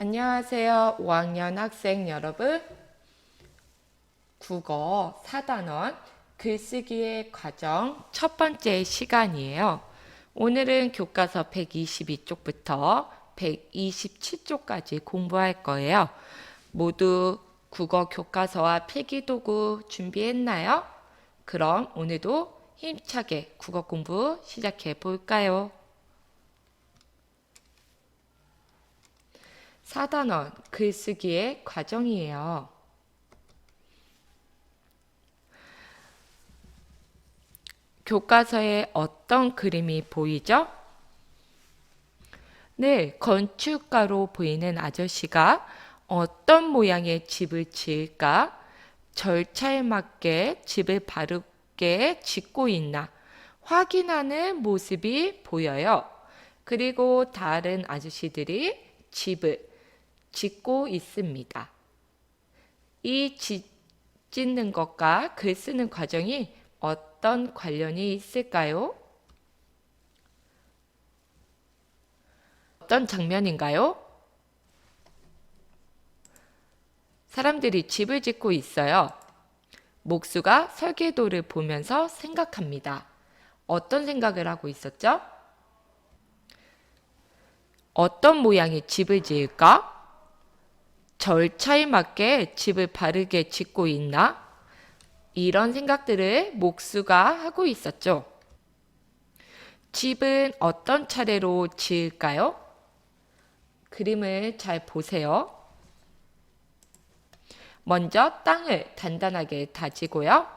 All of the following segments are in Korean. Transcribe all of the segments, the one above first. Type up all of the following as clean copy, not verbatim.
안녕하세요. 5학년 학생 여러분. 국어 4단원 글쓰기의 과정 첫 번째 시간이에요. 오늘은 교과서 122쪽부터 127쪽까지 공부할 거예요. 모두 국어 교과서와 필기도구 준비했나요? 그럼 오늘도 힘차게 국어 공부 시작해 볼까요? 4단원 글쓰기의 과정이에요. 교과서에 어떤 그림이 보이죠? 네, 건축가로 보이는 아저씨가 어떤 모양의 집을 지을까? 절차에 맞게 집을 바르게 짓고 있나? 확인하는 모습이 보여요. 그리고 다른 아저씨들이 집을 짓고 있습니다. 이 짓는 것과 글 쓰는 과정이 어떤 관련이 있을까요? 어떤 장면인가요? 사람들이 집을 짓고 있어요. 목수가 설계도를 보면서 생각합니다. 어떤 생각을 하고 있었죠? 어떤 모양의 집을 지을까? 절차에 맞게 집을 바르게 짓고 있나? 이런 생각들을 목수가 하고 있었죠. 집은 어떤 차례로 지을까요? 그림을 잘 보세요. 먼저 땅을 단단하게 다지고요.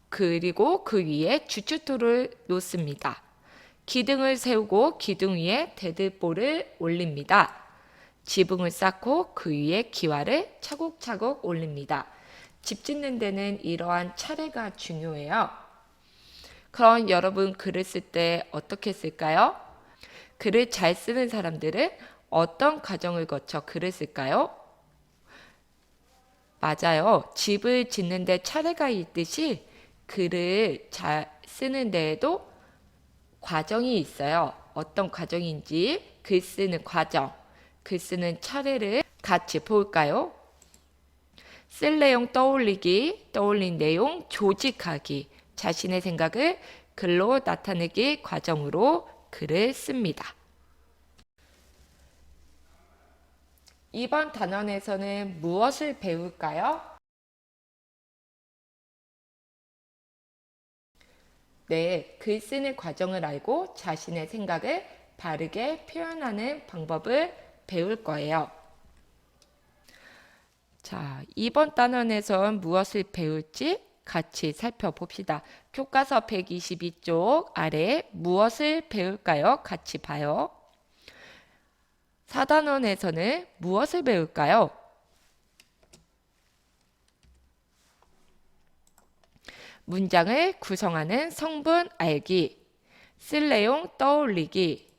그리고 그 위에 주춧돌을 놓습니다. 기둥을 세우고 기둥 위에 대들보를 올립니다. 지붕을 쌓고 그 위에 기와를 차곡차곡 올립니다. 집 짓는 데는 이러한 차례가 중요해요. 그럼 여러분 글을 쓸 때 어떻게 쓸까요? 글을 잘 쓰는 사람들은 어떤 과정을 거쳐 글을 쓸까요? 맞아요. 집을 짓는데 차례가 있듯이 글을 잘 쓰는 데에도 과정이 있어요. 어떤 과정인지 글 쓰는 과정, 글 쓰는 차례를 같이 볼까요? 쓸 내용 떠올리기, 떠올린 내용 조직하기, 자신의 생각을 글로 나타내기 과정으로 글을 씁니다. 이번 단원에서는 무엇을 배울까요? 네, 글 쓰는 과정을 알고 자신의 생각을 바르게 표현하는 방법을 배울 거예요. 자, 이번 단원에선 무엇을 배울지 같이 살펴봅시다. 교과서 122쪽 아래 무엇을 배울까요? 같이 봐요. 4단원에서는 무엇을 배울까요? 문장을 구성하는 성분 알기, 쓸 내용 떠올리기,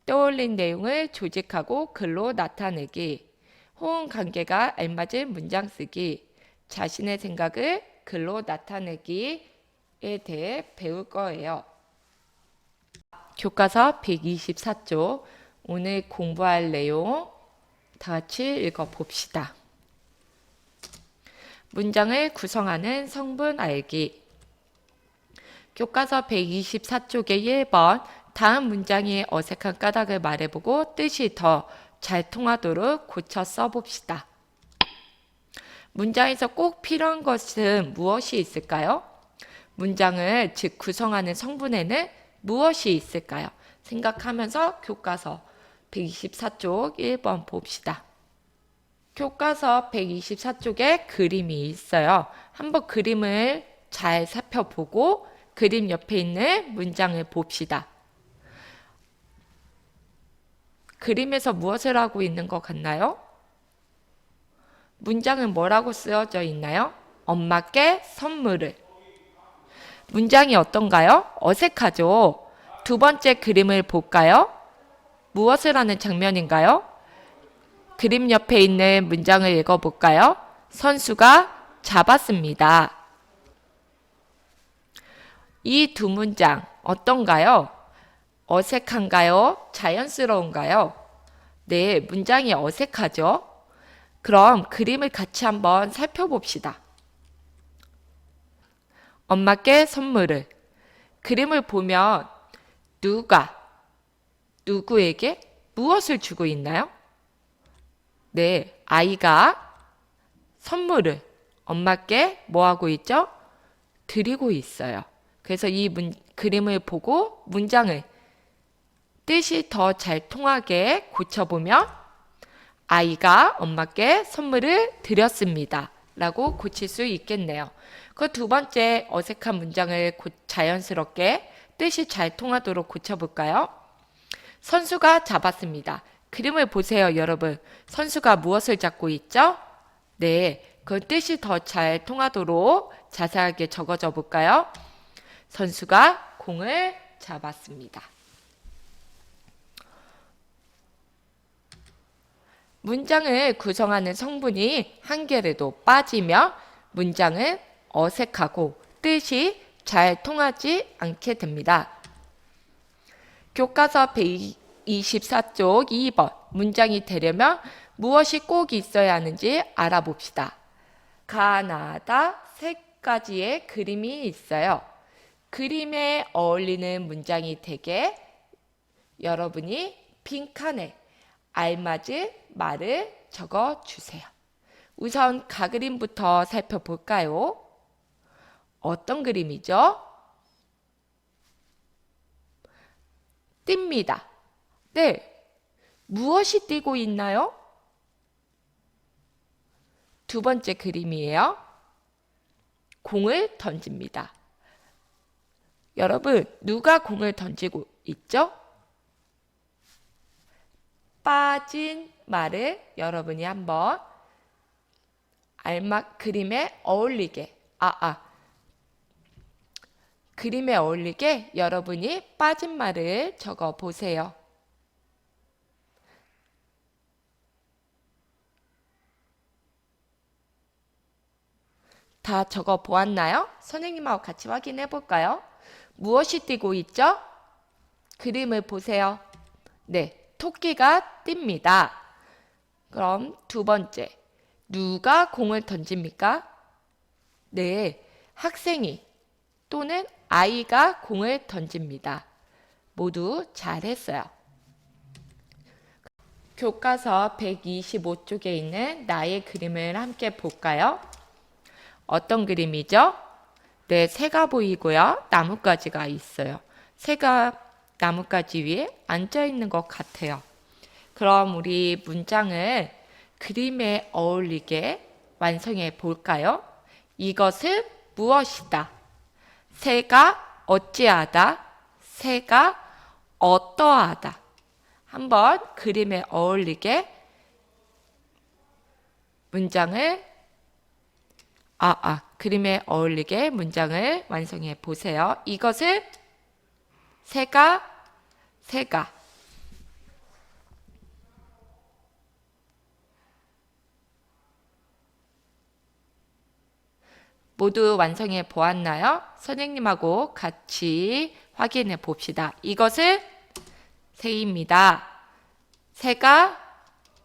떠올린 내용을 조직하고 글로 나타내기, 호응 관계가 알맞은 문장 쓰기, 자신의 생각을 글로 나타내기에 대해 배울 거예요. 교과서 124쪽 오늘 공부할 내용 다 같이 읽어봅시다. 문장을 구성하는 성분 알기. 교과서 124쪽의 1번 다음 문장의 어색한 까닭을 말해보고 뜻이 더 잘 통하도록 고쳐 써봅시다. 문장에서 꼭 필요한 것은 무엇이 있을까요? 문장을 즉 구성하는 성분에는 무엇이 있을까요? 생각하면서 교과서 124쪽 1번 봅시다. 교과서 124쪽에 그림이 있어요. 한번 그림을 잘 살펴보고 그림 옆에 있는 문장을 봅시다. 그림에서 무엇을 하고 있는 것 같나요? 문장은 뭐라고 쓰여져 있나요? 엄마께 선물을. 문장이 어떤가요? 어색하죠? 두 번째 그림을 볼까요? 무엇을 하는 장면인가요? 그림 옆에 있는 문장을 읽어볼까요? 선수가 잡았습니다. 이 두 문장 어떤가요? 어색한가요? 자연스러운가요? 네, 문장이 어색하죠? 그럼 그림을 같이 한번 살펴봅시다. 엄마께 선물을. 그림을 보면 누가 누구에게 무엇을 주고 있나요? 네, 아이가 선물을 엄마께 뭐 하고 있죠? 드리고 있어요. 그래서 이 그림을 보고 문장을 뜻이 더 잘 통하게 고쳐보면 아이가 엄마께 선물을 드렸습니다. 라고 고칠 수 있겠네요. 그 두 번째 어색한 문장을 자연스럽게 뜻이 잘 통하도록 고쳐볼까요? 선수가 잡았습니다. 그림을 보세요, 여러분. 선수가 무엇을 잡고 있죠? 네, 그 뜻이 더 잘 통하도록 자세하게 적어줘 볼까요? 선수가 공을 잡았습니다. 문장을 구성하는 성분이 한 개라도 빠지며 문장은 어색하고 뜻이 잘 통하지 않게 됩니다. 교과서 124쪽 2번 문장이 되려면 무엇이 꼭 있어야 하는지 알아봅시다. 가나다 세 가지의 그림이 있어요. 그림에 어울리는 문장이 되게 여러분이 빈칸에 알맞은 말을 적어주세요. 우선 가그림부터 살펴볼까요? 어떤 그림이죠? 띱니다. 네, 무엇이 띄고 있나요? 두 번째 그림이에요. 공을 던집니다. 여러분, 누가 공을 던지고 있죠? 빠진 말을 여러분이 한번 그림에 어울리게 그림에 어울리게 여러분이 빠진 말을 적어 보세요. 다 적어 보았나요? 선생님하고 같이 확인해 볼까요? 무엇이 띄고 있죠? 그림을 보세요. 네, 토끼가 띱니다. 그럼 두 번째, 누가 공을 던집니까? 네, 학생이 또는 아이가 공을 던집니다. 모두 잘했어요. 교과서 125쪽에 있는 나의 그림을 함께 볼까요? 어떤 그림이죠? 네, 새가 보이고요. 나뭇가지가 있어요. 새가 나뭇가지 위에 앉아 있는 것 같아요. 그럼 우리 문장을 그림에 어울리게 완성해 볼까요? 이것은 무엇이다? 새가 어찌하다? 새가 어떠하다? 한번 그림에 어울리게 문장을 그림에 어울리게 문장을 완성해 보세요. 이것은 새가 모두 완성해 보았나요? 선생님하고 같이 확인해 봅시다. 이것은 새입니다. 새가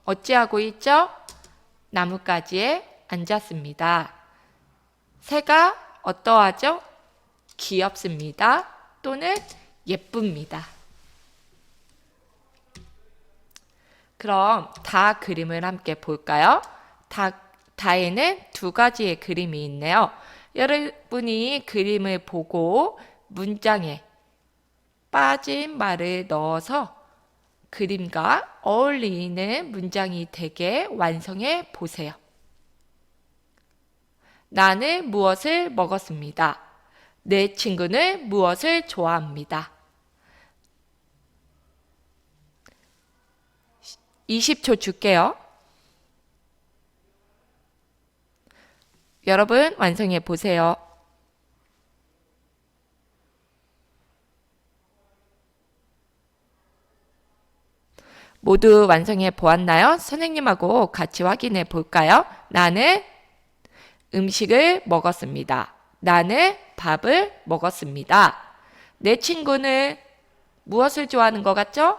어찌하고 있죠? 나뭇가지에 앉았습니다. 새가 어떠하죠? 귀엽습니다. 또는 예쁩니다. 그럼 다 그림을 함께 볼까요? 다에는 두 가지의 그림이 있네요. 여러분이 그림을 보고 문장에 빠진 말을 넣어서 그림과 어울리는 문장이 되게 완성해 보세요. 나는 무엇을 먹었습니다. 내 친구는 무엇을 좋아합니다. 20초 줄게요. 여러분 완성해 보세요. 모두 완성해 보았나요? 선생님하고 같이 확인해 볼까요? 나는 음식을 먹었습니다. 나는 밥을 먹었습니다. 내 친구는 무엇을 좋아하는 것 같죠?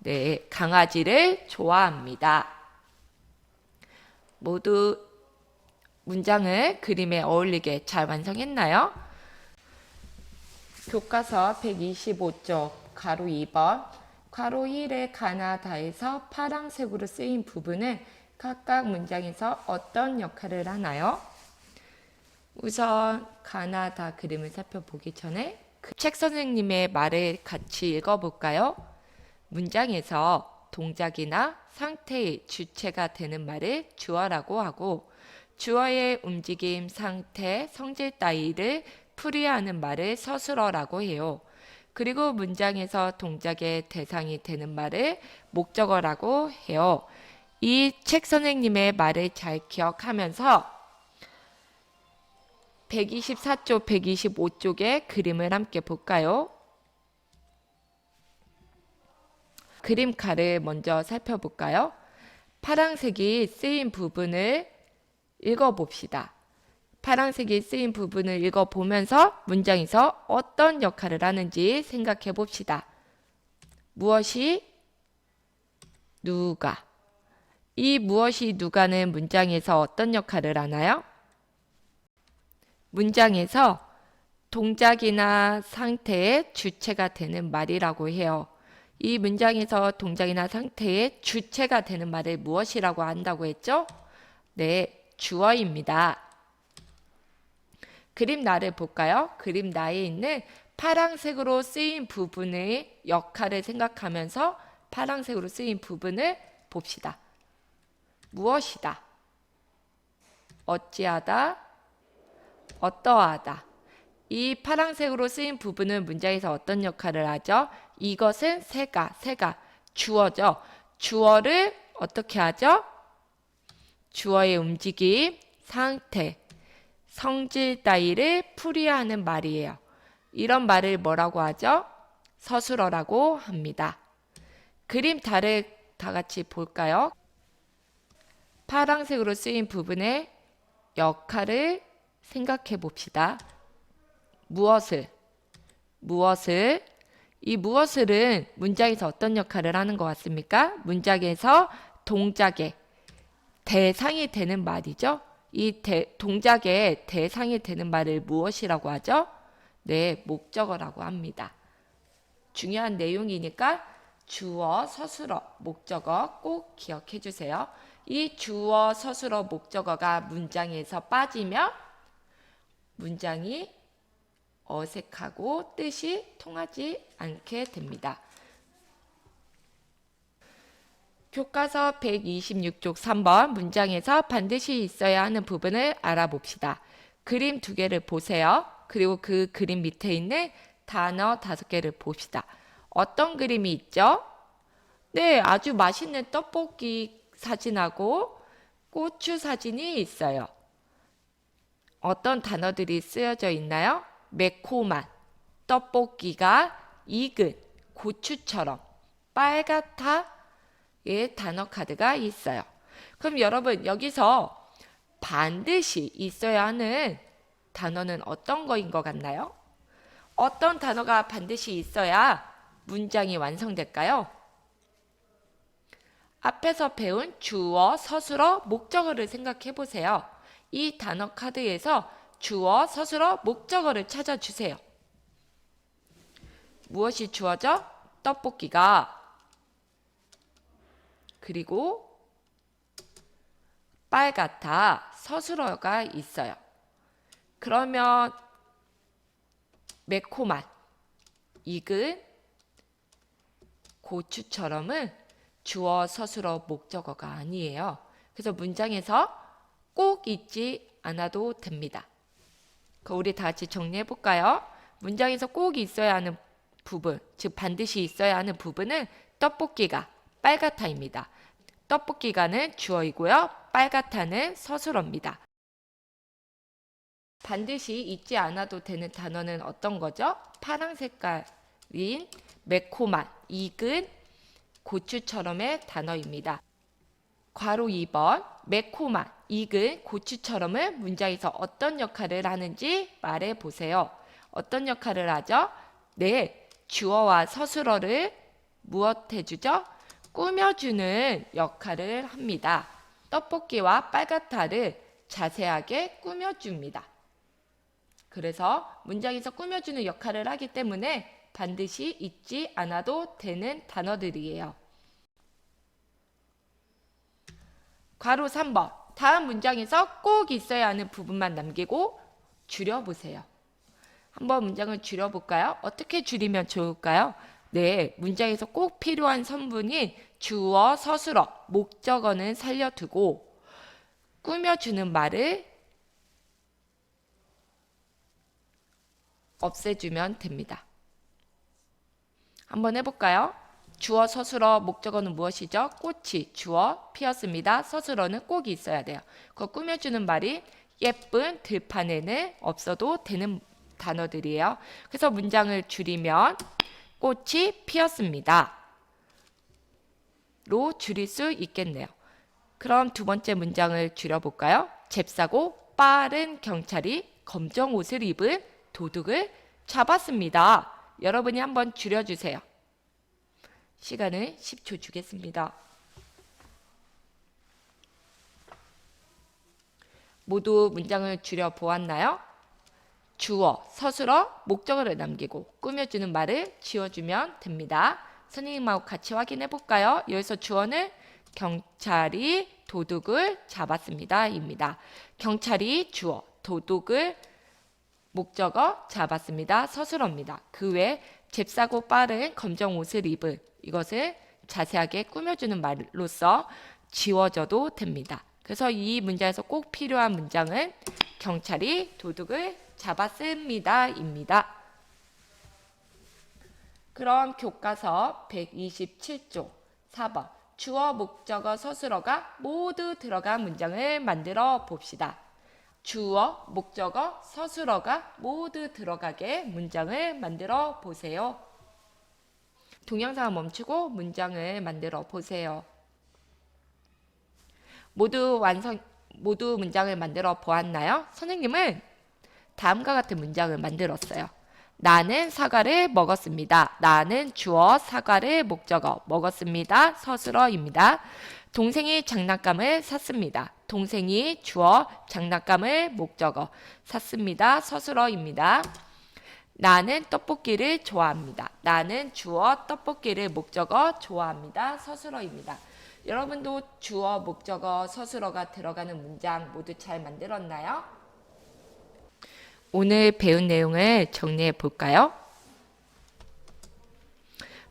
네, 강아지를 좋아합니다. 모두 문장을 그림에 어울리게 잘 완성했나요? 교과서 125쪽 가로 2번 가로 1의 가나다에서 파란색으로 쓰인 부분은 각각 문장에서 어떤 역할을 하나요? 우선 가나다 그림을 살펴보기 전에 책 선생님의 말을 같이 읽어볼까요? 문장에서 동작이나 상태의 주체가 되는 말을 주어라고 하고 주어의 움직임, 상태, 성질 따위를 풀이하는 말을 서술어라고 해요. 그리고 문장에서 동작의 대상이 되는 말을 목적어라고 해요. 이 책 선생님의 말을 잘 기억하면서 124쪽, 125쪽의 그림을 함께 볼까요? 그림카를 먼저 살펴볼까요? 파란색이 쓰인 부분을 읽어봅시다. 파란색이 쓰인 부분을 읽어보면서 문장에서 어떤 역할을 하는지 생각해 봅시다. 무엇이 누가? 이 무엇이 누가는 문장에서 어떤 역할을 하나요? 문장에서 동작이나 상태의 주체가 되는 말이라고 해요. 이 문장에서 동작이나 상태의 주체가 되는 말을 무엇이라고 한다고 했죠? 네, 주어입니다. 그림 나를 볼까요? 그림 나에 있는 파란색으로 쓰인 부분의 역할을 생각하면서 파란색으로 쓰인 부분을 봅시다. 무엇이다? 어찌하다? 어떠하다. 이 파란색으로 쓰인 부분은 문장에서 어떤 역할을 하죠? 이것은 새가 주어죠. 주어를 어떻게 하죠? 주어의 움직임, 상태, 성질 따위를 풀이하는 말이에요. 이런 말을 뭐라고 하죠? 서술어라고 합니다. 그림 다를 다 같이 볼까요? 파란색으로 쓰인 부분의 역할을 생각해 봅시다. 무엇을? 이 무엇을은 문장에서 어떤 역할을 하는 것 같습니까? 문장에서 동작의 대상이 되는 말이죠. 이 동작의 대상이 되는 말을 무엇이라고 하죠? 네, 목적어라고 합니다. 중요한 내용이니까 주어, 서술어, 목적어 꼭 기억해 주세요. 이 주어, 서술어, 목적어가 문장에서 빠지면 문장이 어색하고 뜻이 통하지 않게 됩니다. 교과서 126쪽 3번 문장에서 반드시 있어야 하는 부분을 알아봅시다. 그림 2개를 보세요. 그리고 그 그림 밑에 있는 단어 5개를 봅시다. 어떤 그림이 있죠? 네, 아주 맛있는 떡볶이 사진하고 고추 사진이 있어요. 어떤 단어들이 쓰여져 있나요? 매콤한, 떡볶이가 익은, 고추처럼, 빨갛다의 단어 카드가 있어요. 그럼 여러분 여기서 반드시 있어야 하는 단어는 어떤 거인 것 같나요? 어떤 단어가 반드시 있어야 문장이 완성될까요? 앞에서 배운 주어, 서술어, 목적어를 생각해 보세요. 이 단어 카드에서 주어, 서술어, 목적어를 찾아주세요. 무엇이 주어져? 떡볶이가. 그리고 빨갛다. 서술어가 있어요. 그러면 매콤한, 익은, 고추처럼은 주어, 서술어, 목적어가 아니에요. 그래서 문장에서 꼭 잊지 않아도 됩니다. 우리 다 같이 정리해 볼까요? 문장에서 꼭 있어야 하는 부분, 즉 반드시 있어야 하는 부분은 떡볶이가, 빨갛다입니다. 떡볶이가는 주어이고요. 빨갛다는 서술어입니다. 반드시 잊지 않아도 되는 단어는 어떤 거죠? 파란 색깔인 매콤한, 익은, 고추처럼의 단어입니다. 괄호 2번 매콤한, 익은, 고추처럼은 문장에서 어떤 역할을 하는지 말해 보세요. 어떤 역할을 하죠? 네, 주어와 서술어를 무엇 해주죠? 꾸며주는 역할을 합니다. 떡볶이와 빨갛다를 자세하게 꾸며줍니다. 그래서 문장에서 꾸며주는 역할을 하기 때문에 반드시 잊지 않아도 되는 단어들이에요. 괄호 3번. 다음 문장에서 꼭 있어야 하는 부분만 남기고 줄여보세요. 한번 문장을 줄여볼까요? 어떻게 줄이면 좋을까요? 네, 문장에서 꼭 필요한 성분인 주어, 서술어, 목적어는 살려두고 꾸며주는 말을 없애주면 됩니다. 한번 해볼까요? 주어, 서술어, 목적어는 무엇이죠? 꽃이 주어 피었습니다. 서술어는 꼭 있어야 돼요. 그거 꾸며주는 말이 예쁜 들판에는 없어도 되는 단어들이에요. 그래서 문장을 줄이면 꽃이 피었습니다. 로 줄일 수 있겠네요. 그럼 두 번째 문장을 줄여볼까요? 잽싸고 빠른 경찰이 검정 옷을 입은 도둑을 잡았습니다. 여러분이 한번 줄여주세요. 시간을 10초 주겠습니다. 모두 문장을 줄여보았나요? 주어, 서술어, 목적어를 남기고 꾸며주는 말을 지워주면 됩니다. 선생님하고 같이 확인해 볼까요? 여기서 주어는 경찰이 도둑을 잡았습니다. 입니다. 경찰이 주어, 도둑을 목적어 잡았습니다. 서술어입니다. 그 외에 잽싸고 빠른 검정 옷을 입은 이것을 자세하게 꾸며주는 말로써 지워져도 됩니다. 그래서 이 문장에서 꼭 필요한 문장은 경찰이 도둑을 잡았습니다. 입니다. 그럼 교과서 127쪽 4번 주어, 목적어, 서술어가 모두 들어간 문장을 만들어 봅시다. 주어, 목적어, 서술어가 모두 들어가게 문장을 만들어 보세요. 동영상을 멈추고 문장을 만들어 보세요. 모두 문장을 만들어 보았나요? 선생님은 다음과 같은 문장을 만들었어요. 나는 사과를 먹었습니다. 나는 주어, 사과를 목적어, 먹었습니다. 서술어입니다. 동생이 장난감을 샀습니다. 동생이 주어, 장난감을 목적어, 샀습니다. 서술어입니다. 나는 떡볶이를 좋아합니다. 나는 주어, 떡볶이를 목적어, 좋아합니다. 서술어입니다. 여러분도 주어, 목적어, 서술어가 들어가는 문장 모두 잘 만들었나요? 오늘 배운 내용을 정리해 볼까요?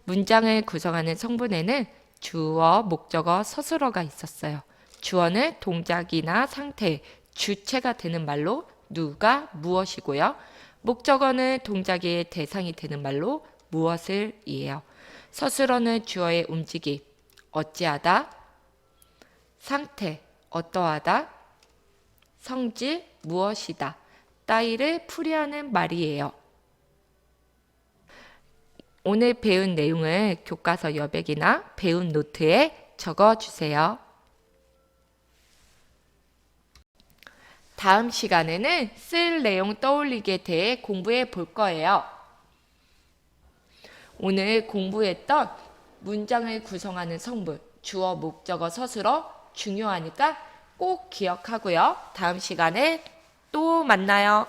문장을 구성하는 성분에는 주어, 목적어, 서술어가 있었어요. 주어는 동작이나 상태, 주체가 되는 말로 누가, 무엇이고요. 목적어는 동작의 대상이 되는 말로 무엇을 이에요. 서술어는 주어의 움직임, 어찌하다, 상태, 어떠하다, 성질, 무엇이다, 따위를 풀이하는 말이에요. 오늘 배운 내용을 교과서 여백이나 배운 노트에 적어주세요. 다음 시간에는 쓸 내용 떠올리기에 대해 공부해 볼 거예요. 오늘 공부했던 문장을 구성하는 성분, 주어, 목적어, 서술어 중요하니까 꼭 기억하고요. 다음 시간에 또 만나요.